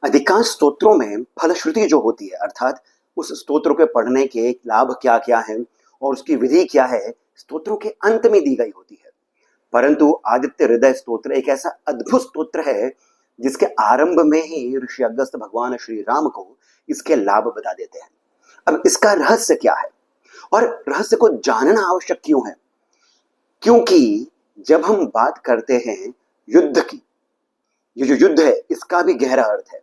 अधिकांश स्तोत्रों में फलश्रुति जो होती है, अर्थात उस स्तोत्र के पढ़ने के लाभ क्या क्या है और उसकी विधि क्या है, स्तोत्रों के अंत में दी गई होती है। परंतु आदित्य हृदय स्तोत्र एक ऐसा अद्भुत स्तोत्र है जिसके आरंभ में ही ऋषि अगस्त्य भगवान श्री राम को इसके लाभ बता देते हैं। अब इसका रहस्य क्या है और रहस्य को जानना आवश्यक क्यों है? क्योंकि जब हम बात करते हैं युद्ध की, ये जो युद्ध है इसका भी गहरा अर्थ है,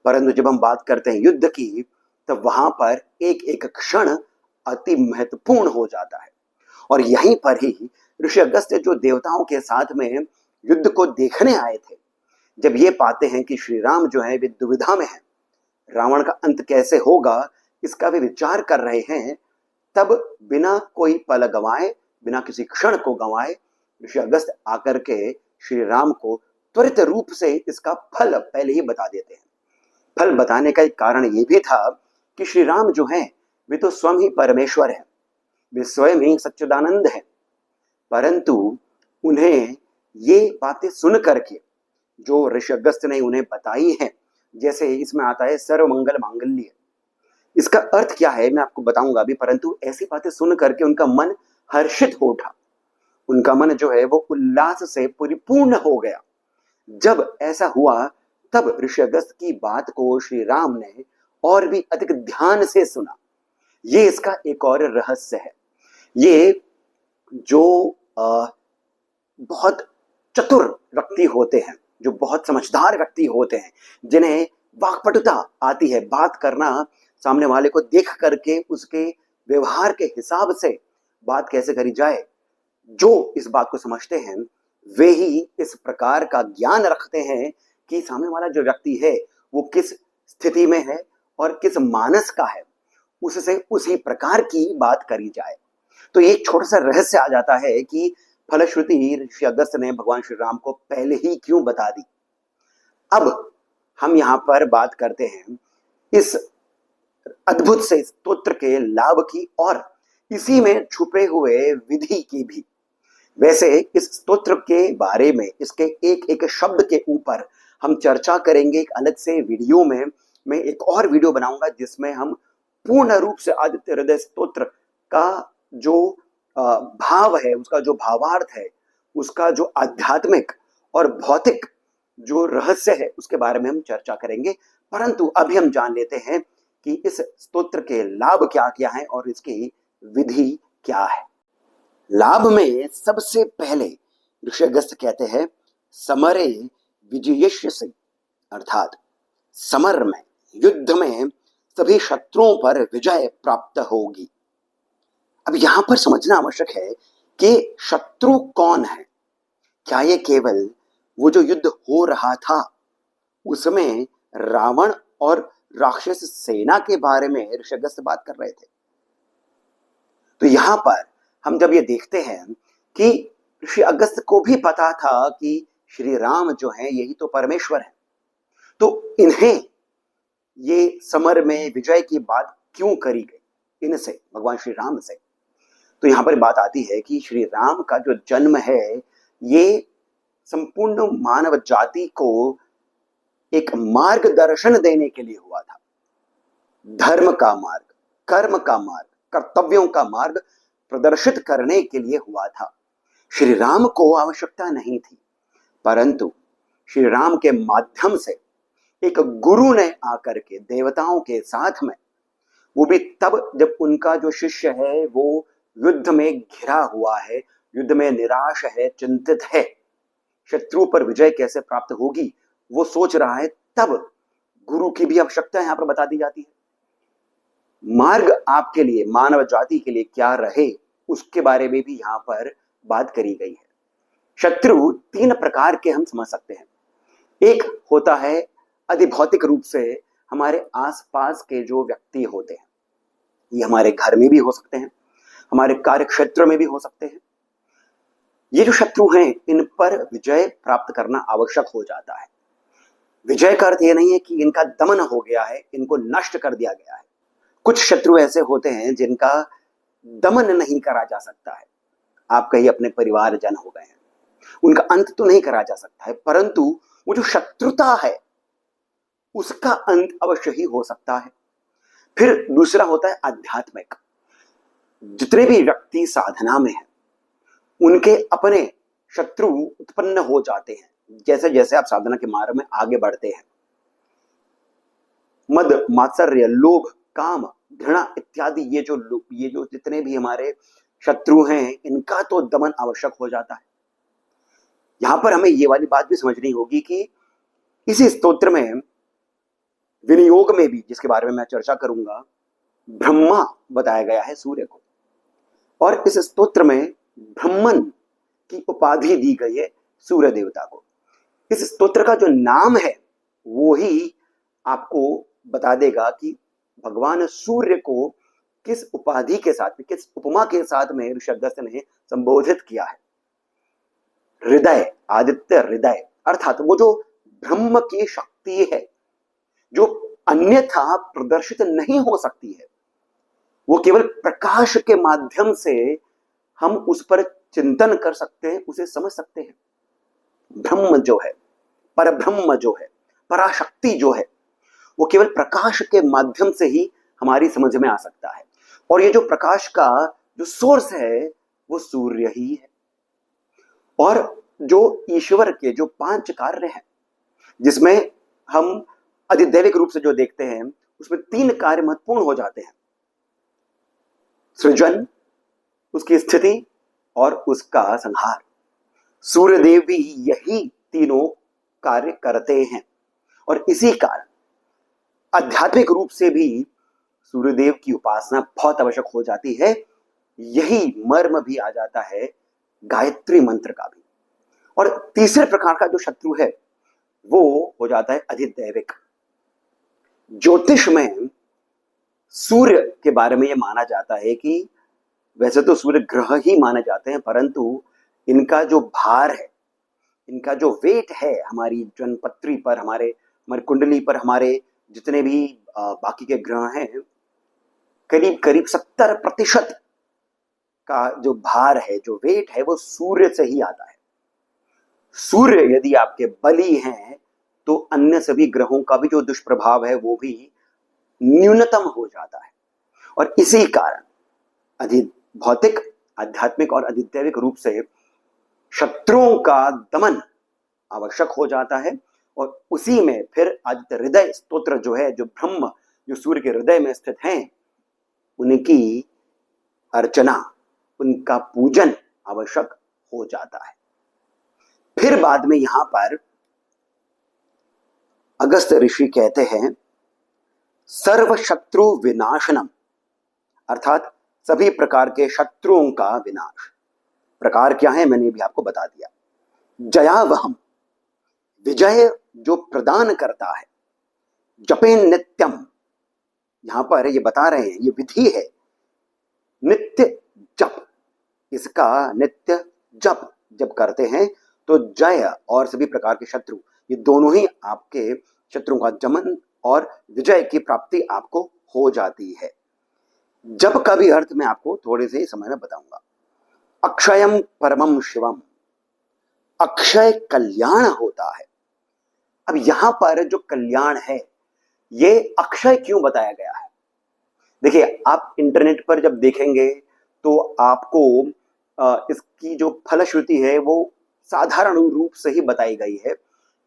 परंतु जब हम बात करते हैं युद्ध की तब वहां पर एक एक क्षण अति महत्वपूर्ण हो जाता है। और यहीं पर ही ऋषि अगस्त्य जो देवताओं के साथ में युद्ध को देखने आए थे, जब ये पाते हैं कि श्री राम जो है वे दुविधा में हैं, रावण का अंत कैसे होगा इसका भी विचार कर रहे हैं, तब बिना कोई पल गंवाए, बिना किसी क्षण को गंवाए ऋषि अगस्त्य आकर के श्री राम को त्वरित रूप से इसका फल पहले ही बता देते हैं। फल बताने का एक कारण ये भी था कि श्री राम जो हैं वे तो स्वयं ही परमेश्वर हैं, वे स्वयं ही सच्चिदानंद हैं, परंतु उन्हें ये बातें सुन करके जो ऋषि अगस्त्य ने उन्हें बताई हैं, जैसे इसमें आता है सर्वमंगल मांगल्य, इसका अर्थ क्या है मैं आपको बताऊंगा अभी, परंतु ऐसी बातें सुन करके उनका मन हर्षित हो उठा, उनका मन जो है वो उल्लास से परिपूर्ण हो गया। जब ऐसा हुआ तब ऋषि अगस्त्य की बात को श्री राम ने और भी अधिक ध्यान से सुना। ये इसका एक और रहस्य है। ये जो बहुत चतुर व्यक्ति होते हैं, जो बहुत समझदार व्यक्ति होते हैं, जिन्हें वाक्पटुता आती है, बात करना, सामने वाले को देख करके उसके व्यवहार के हिसाब से बात कैसे करी जाए, जो इस बात को समझते हैं वे ही इस प्रकार का ज्ञान रखते हैं कि सामने वाला जो व्यक्ति है वो किस स्थिति में है और किस मानस का है, उससे उसी प्रकार की बात करी जाए। तो एक छोटा सा रहस्य आ जाता है कि फलश्रुति ऋषि अगस्त्य ने भगवान श्री राम को पहले ही क्यों बता दी। अब हम यहां पर बात करते हैं इस अद्भुत से स्तोत्र के लाभ की और इसी में छुपे हुए विधि की भी। वैसे इस स्तोत्र के बारे में, इसके एक एक शब्द के ऊपर हम चर्चा करेंगे एक अलग से वीडियो में। मैं एक और वीडियो बनाऊंगा जिसमें हम पूर्ण रूप से आदित्य हृदय स्तोत्र का जो भाव है, उसका जो भावार्थ है, उसका जो आध्यात्मिक और भौतिक जो रहस्य है उसके बारे में हम चर्चा करेंगे। परंतु अभी हम जान लेते हैं कि इस स्तोत्र के लाभ क्या क्या है और इसकी विधि क्या है। लाभ में सबसे पहले ऋषि अगस्त्य कहते हैं समरे विजयस्य, अर्थात समर में, युद्ध में सभी शत्रुओं पर विजय प्राप्त होगी। अब यहां पर समझना आवश्यक है कि शत्रु कौन है। क्या ये केवल वो जो युद्ध हो रहा था उसमें रावण और राक्षस सेना के बारे में ऋषि अगस्त्य बात कर रहे थे? तो यहां पर हम जब ये देखते हैं कि ऋषि अगस्त्य को भी पता था कि श्री राम जो हैं यही तो परमेश्वर है, तो इन्हें ये समर में विजय की बात क्यों करी गई इनसे, भगवान श्री राम से? तो यहां पर बात आती है कि श्री राम का जो जन्म है ये संपूर्ण मानव जाति को एक मार्गदर्शन देने के लिए हुआ था। धर्म का मार्ग, कर्म का मार्ग, कर्तव्यों का मार्ग प्रदर्शित करने के लिए हुआ था। श्री राम को आवश्यकता नहीं थी, परंतु श्री राम के माध्यम से एक गुरु ने आकर के देवताओं के साथ में, वो भी तब जब उनका जो शिष्य है वो युद्ध में घिरा हुआ है, युद्ध में निराश है, चिंतित है, शत्रु पर विजय कैसे प्राप्त होगी वो सोच रहा है, तब गुरु की भी आवश्यकता यहां पर बता दी जाती है। मार्ग आपके लिए, मानव जाति के लिए क्या रहे उसके बारे में भी यहां पर बात करी गई है। शत्रु तीन प्रकार के हम समझ सकते हैं। एक होता है अधिभौतिक रूप से हमारे आसपास के जो व्यक्ति होते हैं, ये हमारे घर में भी हो सकते हैं, हमारे कार्य क्षेत्र में भी हो सकते हैं। ये जो शत्रु हैं इन पर विजय प्राप्त करना आवश्यक हो जाता है। विजय का अर्थ ये नहीं है कि इनका दमन हो गया है, इनको नष्ट कर दिया गया है। कुछ शत्रु ऐसे होते हैं जिनका दमन नहीं करा जा सकता है। आप कहीं अपने परिवारजन हो गए हैं, उनका अंत तो नहीं करा जा सकता है, परंतु वो जो शत्रुता है उसका अंत अवश्य ही हो सकता है। फिर दूसरा होता है आध्यात्मिक। जितने भी व्यक्ति साधना में हैं उनके अपने शत्रु उत्पन्न हो जाते हैं जैसे जैसे आप साधना के मार्ग में आगे बढ़ते हैं। मद, मात्सर्य, लोभ, काम, घृणा इत्यादि ये जो जितने भी हमारे शत्रु हैं इनका तो दमन आवश्यक हो जाता है। यहां पर हमें ये वाली बात भी समझनी होगी कि इसी स्तोत्र में विनियोग में भी, जिसके बारे में मैं चर्चा करूंगा, ब्रह्मा बताया गया है सूर्य को, और इस स्तोत्र में ब्रह्मन की उपाधि दी गई है सूर्य देवता को। इस स्तोत्र का जो नाम है वो ही आपको बता देगा कि भगवान सूर्य को किस उपाधि के साथ, किस उपमा के साथ में ऋषि अगस्त्य ने संबोधित किया है। हृदय, आदित्य हृदय, अर्थात वो जो ब्रह्म की शक्ति है जो अन्यथा प्रदर्शित नहीं हो सकती है, वो केवल प्रकाश के माध्यम से हम उस पर चिंतन कर सकते हैं, उसे समझ सकते हैं। ब्रह्म जो है, परब्रह्म जो है, पराशक्ति जो है, वो केवल प्रकाश के माध्यम से ही हमारी समझ में आ सकता है। और ये जो प्रकाश का जो सोर्स है वो सूर्य ही है। और जो ईश्वर के जो 5 कार्य हैं जिसमें हम अधिदैविक रूप से जो देखते हैं उसमें 3 कार्य महत्वपूर्ण हो जाते हैं, सृजन, उसकी स्थिति और उसका संहार। सूर्यदेव भी यही तीनों कार्य करते हैं और इसी कारण आध्यात्मिक रूप से भी सूर्यदेव की उपासना बहुत आवश्यक हो जाती है। यही मर्म भी आ जाता है गायत्री मंत्र का भी। और तीसरे प्रकार का जो शत्रु है वो हो जाता है अधिदैविक। ज्योतिष में सूर्य के बारे में यह माना जाता है कि वैसे तो सूर्य ग्रह ही माने जाते हैं, परंतु इनका जो भार है, इनका जो वेट है हमारी जनपत्री पर, हमारी कुंडली पर, हमारे जितने भी बाकी के ग्रह हैं, करीब करीब 70% का जो भार है, जो वेट है, वो सूर्य से ही आता है। सूर्य यदि आपके बली हैं तो अन्य सभी ग्रहों का भी जो दुष्प्रभाव है वो भी न्यूनतम हो जाता है। और इसी कारण भौतिक, आध्यात्मिक और अधिदैविक रूप से शत्रुओं का दमन आवश्यक हो जाता है। और उसी में फिर आदित्य हृदय स्तोत्र जो है, जो ब्रह्म जो सूर्य के हृदय में स्थित हैं, उनकी अर्चना, उनका पूजन आवश्यक हो जाता है। फिर बाद में यहां पर अगस्त्य ऋषि कहते हैं सर्व शत्रु विनाशनम, अर्थात सभी प्रकार के शत्रुओं का विनाश। प्रकार क्या है मैंने भी आपको बता दिया। जयावहम, विजय जो प्रदान करता है। जपे नित्यम, यहां पर ये बता रहे हैं, ये विधि है नित्य जप। इसका नित्य जप जब करते हैं तो जय और सभी प्रकार के शत्रु, ये दोनों ही आपके शत्रुओं का दमन और विजय की प्राप्ति आपको हो जाती है। जप का भी अर्थ मैं आपको थोड़े से समय में बताऊंगा। अक्षयम परमम शिवम, अक्षय कल्याण होता है। अब यहां पर जो कल्याण है ये अक्षय क्यों बताया गया है? देखिए, आप इंटरनेट पर जब देखेंगे तो आपको इसकी जो फलश्रुति है वो साधारण रूप से ही बताई गई है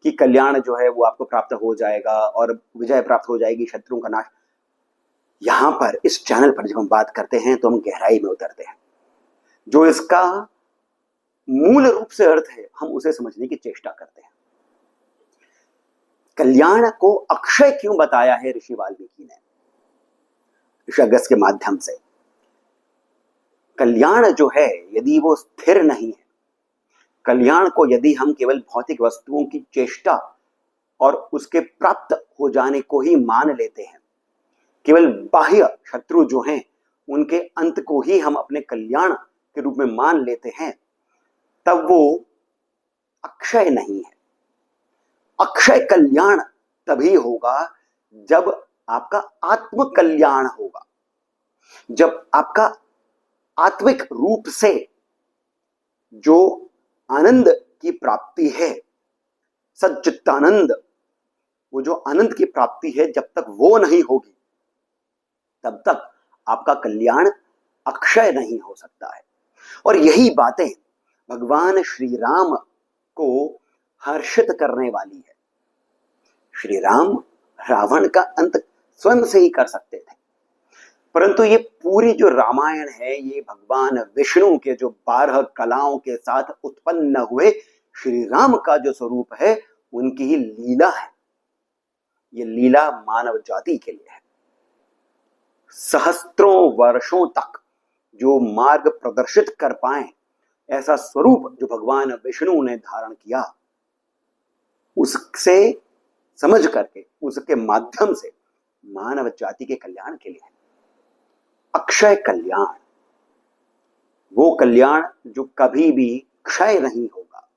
कि कल्याण जो है वो आपको प्राप्त हो जाएगा और विजय प्राप्त हो जाएगी, शत्रुओं का नाश। यहां पर इस चैनल पर जब हम बात करते हैं तो हम गहराई में उतरते हैं। जो इसका मूल रूप से अर्थ है हम उसे समझने की चेष्टा करते हैं। कल्याण को अक्षय क्यों बताया है ऋषि वाल्मीकि ने, ऋषि अगस्त्य के माध्यम से? कल्याण जो है यदि वो स्थिर नहीं है, कल्याण को यदि हम केवल भौतिक वस्तुओं की चेष्टा और उसके प्राप्त हो जाने को ही मान लेते हैं, केवल बाह्य शत्रु जो हैं उनके अंत को ही हम अपने कल्याण के रूप में मान लेते हैं, तब वो अक्षय नहीं है। अक्षय कल्याण तभी होगा जब आपका आत्म कल्याण होगा, जब आपका आत्मिक रूप से जो आनंद की प्राप्ति है, सच्चित्तानंद, वो जो आनंद की प्राप्ति है, जब तक वो नहीं होगी तब तक आपका कल्याण अक्षय नहीं हो सकता है। और यही बातें भगवान श्री राम को हर्षित करने वाली है। श्री राम रावण का अंत स्वयं से ही कर सकते थे, परंतु ये पूरी जो रामायण है ये भगवान विष्णु के जो 12 कलाओं के साथ उत्पन्न हुए श्री राम का जो स्वरूप है, उनकी ही लीला है। ये लीला मानव जाति के लिए है। सहस्त्रों वर्षों तक जो मार्ग प्रदर्शित कर पाए, ऐसा स्वरूप जो भगवान विष्णु ने धारण किया, उससे समझ करके उसके माध्यम से मानव जाति के कल्याण के लिए है। अक्षय कल्याण, वो कल्याण जो कभी भी क्षय नहीं होगा,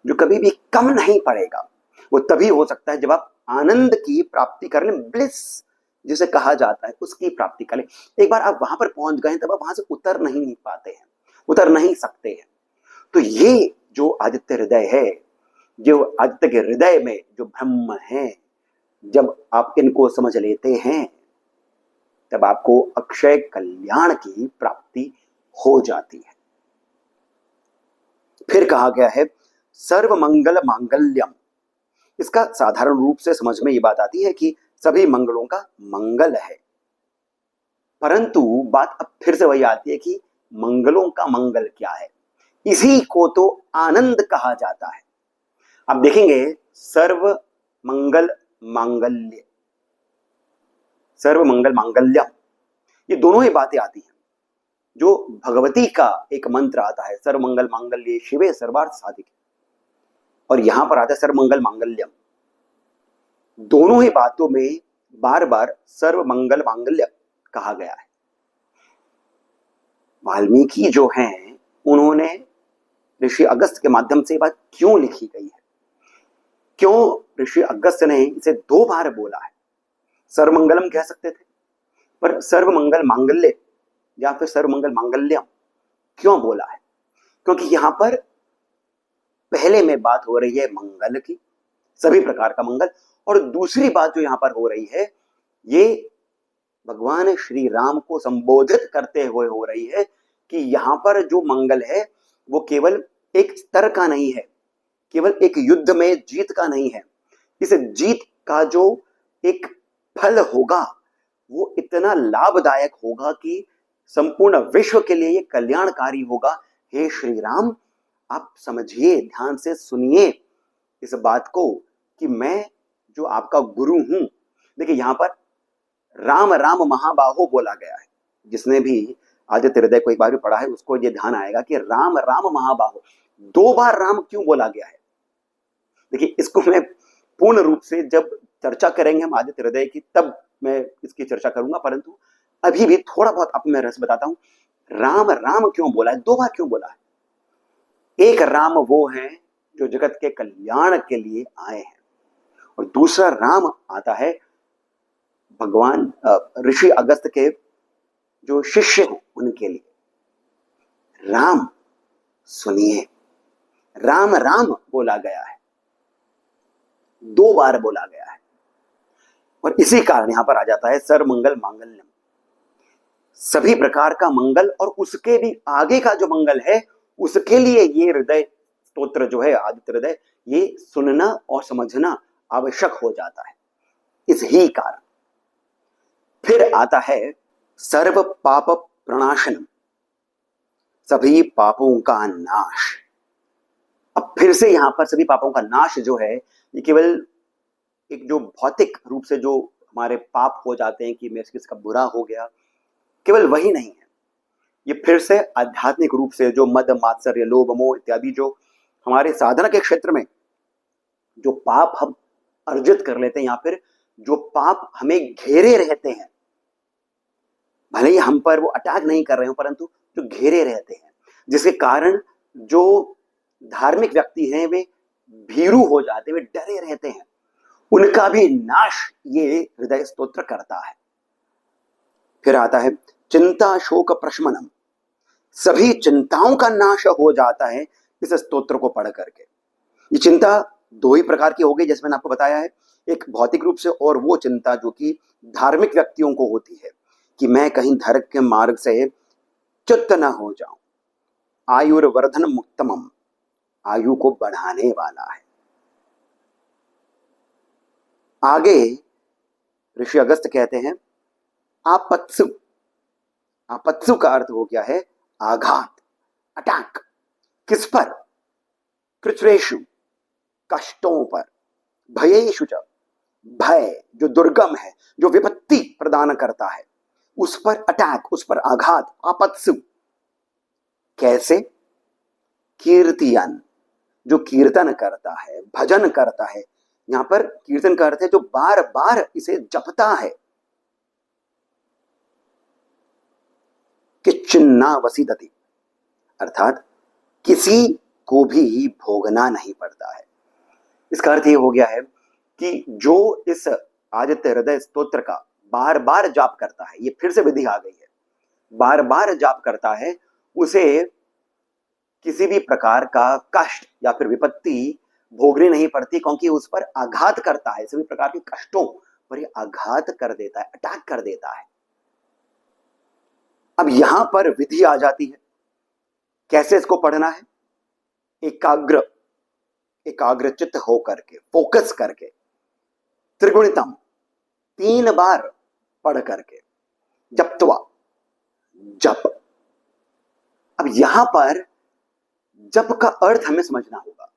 जो कभी भी कम नहीं पड़ेगा। वो तभी हो सकता है जब आप आनंद की प्राप्ति कर लें, ब्लिस जिसे कहा जाता है, उसकी प्राप्ति कर लें। एक बार आप वहां पर पहुंच गए तब आप वहां से उतर नहीं पाते हैं, उतर नहीं सकते हैं। तो ये जो आदित्य हृदय है, जो आदित्य के हृदय में जो ब्रह्म है, जब आप इनको समझ लेते हैं तब आपको अक्षय कल्याण की प्राप्ति हो जाती है। फिर कहा गया है सर्व मंगल मांगल्यम। इसका साधारण रूप से समझ में ये बात आती है कि सभी मंगलों का मंगल है, परंतु बात अब फिर से वही आती है कि मंगलों का मंगल क्या है। इसी को तो आनंद कहा जाता है। आप देखेंगे सर्व मंगल मांगल्य, सर्व मंगल मांगल्यम, ये दोनों ही बातें आती हैं। जो भगवती का एक मंत्र आता है सर्व मंगल मांगल्ये शिवे सर्वार्थ साधिके, और यहां पर आता है सर्व मंगल मांगल्यम। दोनों ही बातों में बार बार सर्व मंगल मांगल्य कहा गया है। वाल्मीकि जो हैं, उन्होंने ऋषि अगस्त के माध्यम से बात क्यों लिखी गई है, क्यों ऋषि अगस्त ने इसे 2 बार बोला है। सर्वमंगलम कह सकते थे, पर सर्वमंगल मांगल्य या फिर सर्वमंगल मांगल्यम क्यों बोला है? क्योंकि यहां पर पहले में बात हो रही है मंगल की, सभी प्रकार का मंगल, और दूसरी बात जो यहां पर हो रही है, ये भगवान श्री राम को संबोधित करते हुए हो रही है कि यहां पर जो मंगल है वो केवल एक स्तर का नहीं है, केवल एक युद्ध में जीत का नहीं है। इस जीत का जो एक फल होगा वो इतना लाभदायक होगा कि संपूर्ण विश्व के लिए ये कल्याणकारी होगा। हे श्री राम, आप समझिए, ध्यान से सुनिए इस बात को कि मैं जो आपका गुरु हूं। देखिए यहां पर राम राम महाबाहो बोला गया है। जिसने भी आदित्य हृदय को एक बार भी पढ़ा है उसको ये ध्यान आएगा कि राम राम महाबाहो, 2 बार राम क्यों बोला गया है। देखिए इसको मैं पूर्ण रूप से जब चर्चा करेंगे हम आदित्य हृदय की तब मैं इसकी चर्चा करूंगा, परंतु अभी भी थोड़ा बहुत आपको मैं रहस्य बताता हूं। राम राम क्यों बोला है, 2 बार क्यों बोला है? एक राम वो है जो जगत के कल्याण के लिए आए हैं, और दूसरा राम आता है भगवान ऋषि अगस्त के जो शिष्य हैं उनके लिए। राम सुनिए, राम राम बोला गया है, 2 बार बोला गया है, और इसी कारण यहां पर आ जाता है सर्वमंगल मांगल्यम, सभी प्रकार का मंगल, और उसके भी आगे का जो मंगल है उसके लिए ये हृदय स्तोत्र जो है आदित्य हृदय, ये सुनना और समझना आवश्यक हो जाता है। इस ही कारण फिर आता है सर्व पाप प्रणाशनम, सभी पापों का नाश। अब फिर से यहां पर सभी पापों का नाश जो है ये केवल एक जो भौतिक रूप से जो हमारे पाप हो जाते हैं कि मेरे से किसका बुरा हो गया, केवल वही नहीं है, ये फिर से आध्यात्मिक रूप से जो मद मात्सर्य लोभ मोह इत्यादि जो हमारे साधना के क्षेत्र में जो पाप हम अर्जित कर लेते हैं, या फिर जो पाप हमें घेरे रहते हैं, भले ही हम पर वो अटैक नहीं कर रहे हो परंतु जो घेरे रहते हैं, जिसके कारण जो धार्मिक व्यक्ति हैं वे भीरू हो जाते, वे डरे रहते हैं, उनका भी नाश ये हृदय स्तोत्र करता है। फिर आता है चिंता शोक प्रशमनम, सभी चिंताओं का नाश हो जाता है इस स्तोत्र को पढ़ करके। ये चिंता 2 ही प्रकार की हो गई, जैसे मैंने आपको बताया है एक भौतिक रूप से और वो चिंता जो कि धार्मिक व्यक्तियों को होती है कि मैं कहीं धर्म के मार्ग से च्युत न हो जाऊं। आयुर्वर्धन मुक्तमम, आयु को बढ़ाने वाला है। आगे ऋषि अगस्त कहते हैं आपत्सु। आपत्सु का अर्थ हो गया है आघात, अटैक। किस पर? कृच्छ्रेषु, कष्टों पर। भयेषु च, भय जो दुर्गम है, जो विपत्ति प्रदान करता है, उस पर अटैक, उस पर आघात। आपत्सु कैसे? कीर्तियन, जो कीर्तन करता है, भजन करता है। यहां पर कीर्तन का अर्थ है जो बार बार इसे जपता है। कि चिन्ना वसीदति, अर्थात किसी को भी भोगना नहीं पड़ता है। इसका अर्थ ये हो गया है कि जो इस आदित्य हृदय स्तोत्र का बार बार जाप करता है, ये फिर से विधि आ गई है, बार बार जाप करता है, उसे किसी भी प्रकार का कष्ट या फिर विपत्ति भोगनी नहीं पड़ती, क्योंकि उस पर आघात करता है। सभी प्रकार के कष्टों पर ये आघात कर देता है, अटैक कर देता है। अब यहां पर विधि आ जाती है, कैसे इसको पढ़ना है? एकाग्रचित्त होकर के, फोकस करके, त्रिगुणितम 3 बार पढ़ करके, जप्त्वा, जप। अब यहां पर जप का अर्थ हमें समझना होगा।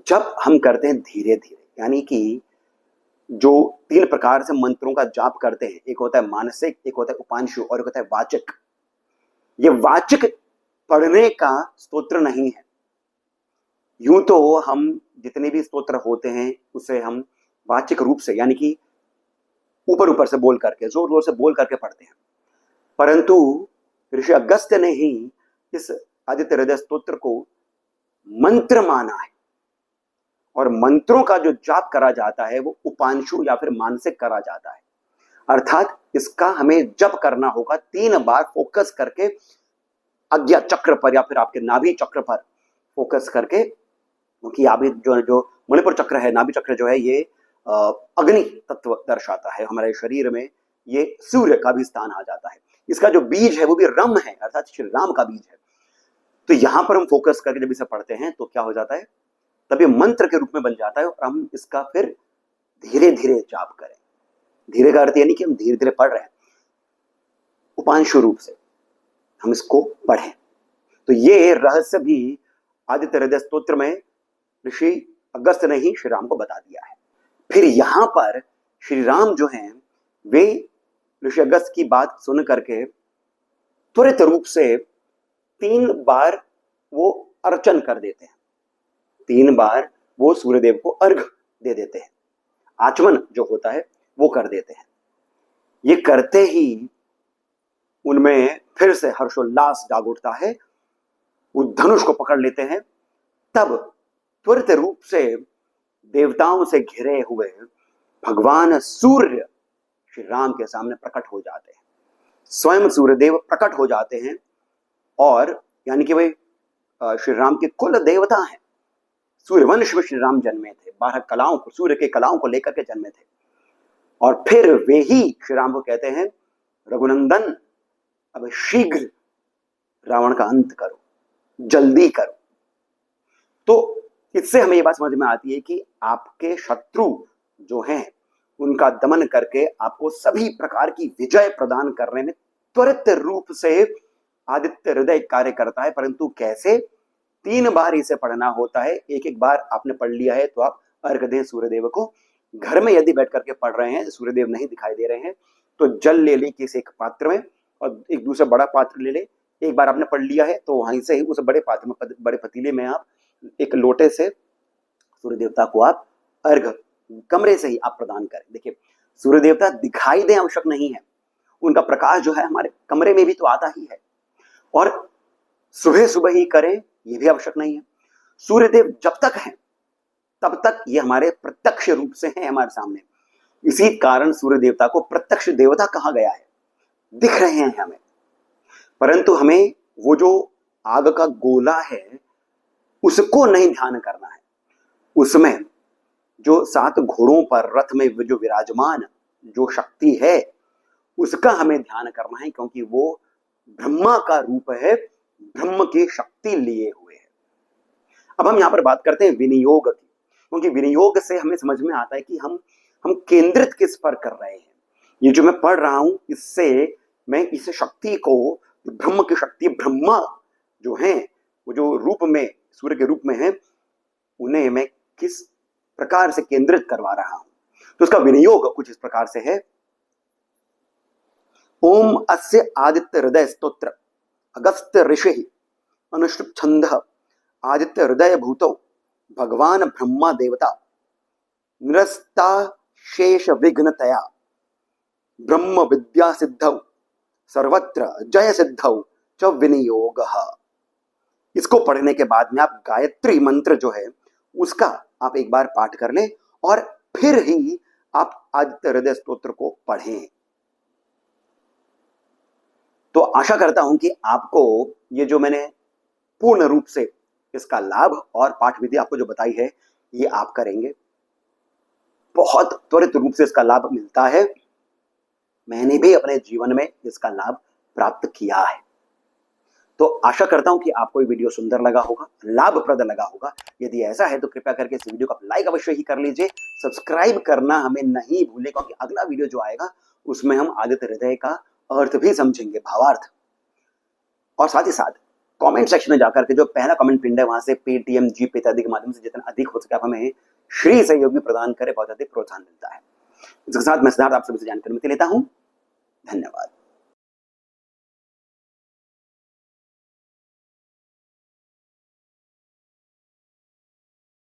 जप हम करते हैं धीरे धीरे, यानी कि जो 3 प्रकार से मंत्रों का जाप करते हैं, एक होता है मानसिक, एक होता है उपांशु और एक होता है वाचिक। ये वाचिक पढ़ने का स्तोत्र नहीं है। यूं तो हम जितने भी स्तोत्र होते हैं उसे हम वाचिक रूप से, यानी कि ऊपर ऊपर से बोल करके, जोर जोर से बोल करके पढ़ते हैं, परंतु ऋषि अगस्त्य ने ही इस आदित्य हृदय स्तोत्र को मंत्र माना है। और मंत्रों का जो जाप करा जाता है वो उपांशु या फिर मानसिक करा जाता है, अर्थात इसका हमें जप करना होगा 3 बार फोकस करके, आज्ञा चक्र पर या फिर आपके नाभि चक्र पर फोकस करके। क्योंकि नाभि जो मणिपुर चक्र है, नाभि चक्र जो है, ये अग्नि तत्व दर्शाता है। हमारे शरीर में ये सूर्य का भी स्थान आ जाता है। इसका जो बीज है वो भी रम है, अर्थात श्री राम का बीज है। तो यहां पर हम फोकस करके जब इसे पढ़ते हैं तो क्या हो जाता है, तब ये मंत्र के रूप में बन जाता है और हम इसका फिर धीरे धीरे जाप करें। धीरे का अर्थ यानी कि हम धीरे धीरे पढ़ रहे हैं, उपांशु रूप से हम इसको पढ़ें। तो ये रहस्य भी आदित्य हृदय स्तोत्र में ऋषि अगस्त्य ने ही श्री राम को बता दिया है। फिर यहां पर श्री राम जो हैं वे ऋषि अगस्त्य की बात सुन करके त्वरित रूप से 3 बार वो अर्चन कर देते हैं, 3 बार वो सूर्यदेव को अर्घ दे देते हैं, आचमन जो होता है वो कर देते हैं। ये करते ही उनमें फिर से हर्षोल्लास जाग उठता है, वो धनुष को पकड़ लेते हैं। तब त्वरित रूप से देवताओं से घिरे हुए भगवान सूर्य श्री राम के सामने प्रकट हो जाते हैं। स्वयं सूर्यदेव प्रकट हो जाते हैं और यानी कि वे श्री राम के कुल देवता हैं। सूर्यवंश में श्री राम जन्मे थे, 12 कलाओं को, सूर्य के कलाओं को लेकर के जन्मे थे। और फिर वे ही श्री राम को कहते हैं, रघुनंदन अब शीघ्र रावण का अंत करो, जल्दी करो। तो इससे हमें यह बात समझ में आती है कि आपके शत्रु जो हैं उनका दमन करके आपको सभी प्रकार की विजय प्रदान करने में त्वरित रूप से आदित्य हृदय कार्य करता है। परंतु कैसे? 3 बार इसे पढ़ना होता है। एक एक बार आपने पढ़ लिया है तो आप अर्घ दें सूर्यदेव को। घर में यदि बैठ करके पढ़ रहे हैं, सूर्यदेव नहीं दिखाई दे रहे हैं, तो जल ले लें किसी एक पात्र में और एक दूसरा बड़ा पात्र ले लें। एक बार आपने पढ़ लिया है तो वहीं से ही उस बड़े पात्र में, बड़े पतीले में आप एक लोटे से सूर्य देवता को आप अर्घ कमरे से ही आप प्रदान करें। देखिए, सूर्य देवता दिखाई दें आवश्यक नहीं है, उनका प्रकाश जो है हमारे कमरे में भी तो आता ही है। और सुबह सुबह ही करें ये भी आवश्यक नहीं है। सूर्यदेव जब तक हैं तब तक ये हमारे प्रत्यक्ष रूप से हैं हमारे सामने। इसी कारण सूर्य देवता को प्रत्यक्ष देवता कहा गया है, दिख रहे हैं हमें। परंतु हमें वो जो आग का गोला है उसको नहीं ध्यान करना है, उसमें जो 7 घोड़ों पर रथ में जो विराजमान जो शक्ति है उसका हमें ध्यान करना है, क्योंकि वो ब्रह्मा का रूप है, ब्रह्म की शक्ति लिए हुए है। अब हम यहां पर बात करते हैं विनियोग की, क्योंकि विनियोग से हमें समझ में आता है कि हम केंद्रित किस पर कर रहे हैं। ये जो मैं पढ़ रहा हूं इससे मैं इस शक्ति को, ब्रह्म की शक्ति, ब्रह्मा जो है वो जो रूप में सूर्य के रूप में है, उन्हें मैं किस प्रकार से केंद्रित करवा रहा हूं। तो उसका विनियोग कुछ इस प्रकार से है। ओम अस्य आदित्य हृदय स्तोत्र अगस्त्य ऋषि अनुष्टुप छंद आदित्य हृदय भूतौ भगवान ब्रह्मा देवता निरस्ता शेष विघ्नतया ब्रह्म विद्या सिद्धौ सर्वत्र जय सिद्धौ च विनियोगः। इसको पढ़ने के बाद में आप गायत्री मंत्र जो है उसका आप एक बार पाठ कर लें और फिर ही आप आदित्य हृदय स्तोत्र को पढ़ें। तो आशा करता हूं कि आपको ये जो मैंने पूर्ण रूप से इसका लाभ और पाठ विधि आपको जो बताई है ये आप करेंगे, बहुत त्वरित रूप से इसका लाभ मिलता है। मैंने भी अपने जीवन में इसका लाभ प्राप्त किया है। तो आशा करता हूं कि आपको ये वीडियो सुंदर लगा होगा, लाभप्रद लगा होगा। यदि ऐसा है तो कृपया करके इस वीडियो को लाइक अवश्य ही कर लीजिए, सब्सक्राइब करना हमें नहीं भूलें, क्योंकि अगला वीडियो जो आएगा उसमें हम आदित्य हृदय का अर्थ भी समझेंगे, भावार्थ। और साथ ही साथ कमेंट सेक्शन में जाकर के जो पहला कमेंट पिंड है वहां से पेटीएम, जीपे इत्यादि के माध्यम से जितना अधिक हो सके आप हमें श्री सहयोगी प्रदान करें, बहुत अधिक प्रोत्साहन मिलता है। इसके साथ मैं सिद्धार्थ आप सभी से जानकारी लेता हूं। धन्यवाद।